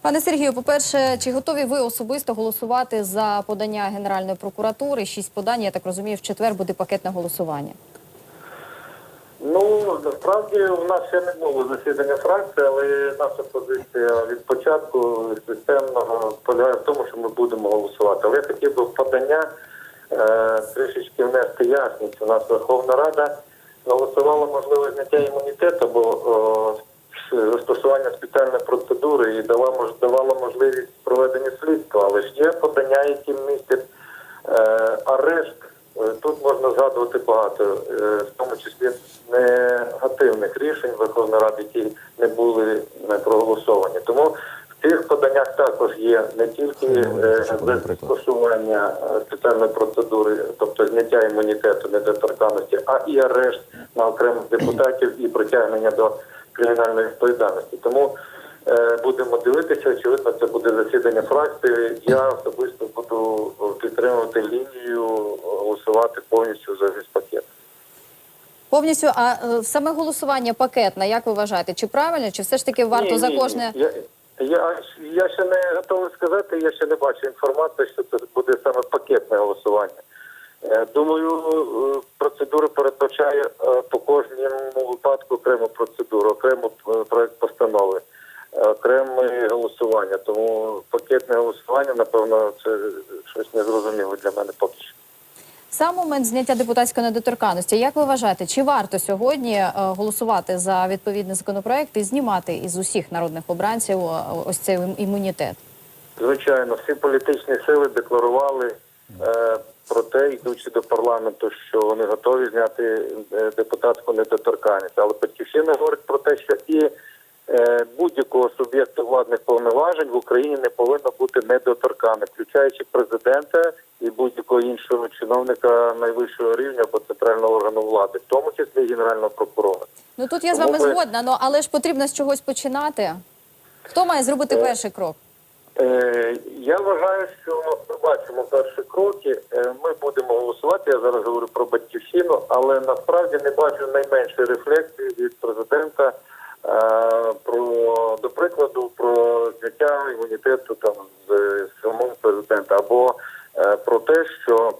Пане Сергію, по-перше, чи готові ви особисто голосувати за подання Генеральної прокуратури? 6 подань, я так розумію, в четвер буде пакетне голосування. Ну, насправді у нас ще не було засідання фракції, але наша позиція від початку системного полягає в тому, що ми будемо голосувати. Але я хотів би в подання трішечки внести ясність. У нас Верховна Рада голосувала можливе зняття імунітету, бо застосування спеціальної процедури і давала можливість проведення слідства. Але ж є подання, які містять арешт. Тут можна згадувати багато, в тому числі негативних рішень Верховної Ради, які не були проголосовані. Тому в цих поданнях також є не тільки застосування спеціальної процедури, тобто зняття імунітету, недоторканності, а і арешт на окремих депутатів і притягнення до кримінальної відповідальності. Тому будемо дивитися, очевидно, це буде засідання фракції. Я особисто буду підтримувати лінію, голосувати повністю за весь пакет. Повністю, а саме голосування пакетне, як ви вважаєте, чи правильно, чи все ж таки варто за кожне... Я ще не готовий сказати, я ще не бачу інформації, що це буде саме пакетне голосування. Думаю, процедура передбачає по кожному випадку окрему процедуру, окрему проект постанови, окреме голосування. Тому пакетне голосування, напевно, це щось незрозуміле для мене поки що. Сам момент зняття депутатської недоторканності, як ви вважаєте, чи варто сьогодні голосувати за відповідний законопроект і знімати із усіх народних обранців ось цей імунітет? Звичайно, всі політичні сили декларували про те, йдучи до парламенту, що вони готові зняти депутатську недоторканність. Але Батьківщина говорить про те, що і будь-якого суб'єкту владних повноважень в Україні не повинно бути недоторканним, включаючи президента і будь-якого іншого чиновника найвищого рівня або центрального органу влади, в тому числі і Генерального прокурора. Ну тут я з вами згодна, але ж потрібно з чогось починати. Хто має зробити перший крок? Я вважаю, що ми бачимо перші кроки, ми будемо голосувати, я зараз говорю про Батьківщину, але насправді не бачу найменшої рефлексії від президента до прикладу, про зняття імунітету там з самого президента, або про те, що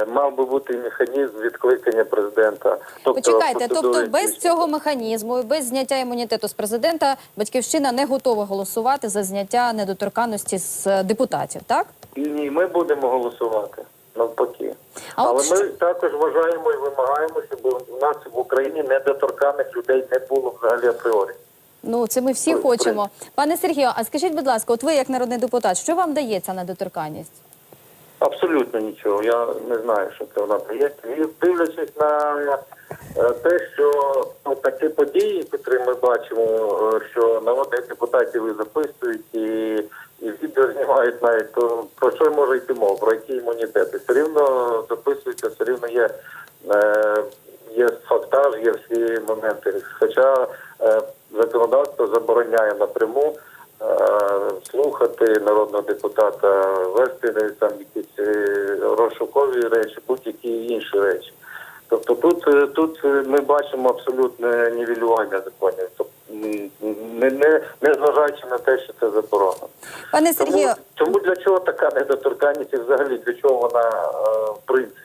мав би бути механізм відкликання президента. Почекайте, тобто без цього механізму, без зняття імунітету з президента Батьківщина не готова голосувати за зняття недоторканності з депутатів, так? Ні, ми будемо голосувати, навпаки. Але ми також вважаємо і вимагаємо, щоб у нас в Україні недоторканих людей не було взагалі апріорі. Ну, це ми всі хочемо. Пане Сергію, а скажіть, будь ласка, от ви як народний депутат, що вам дає ця недоторканність? Абсолютно нічого. Я не знаю, що це вона дає. Дивлячись на те, що такі події, які ми бачимо, що народних депутатів і записують, і відео знімають навіть, то про що може йти мова? Про які імунітети? Все рівно записуються, все рівно є фактаж, є всі моменти. Хоча законодавство забороняє напряму слухати народного депутата, вести там якісь розшукові речі, будь-які інші речі. Тобто тут ми бачимо абсолютне нівелювання законів, тобто, не зважаючи на те, що це заборонено. Пане Сергію, тому для чого така недоторканність і взагалі для чого вона в принципі?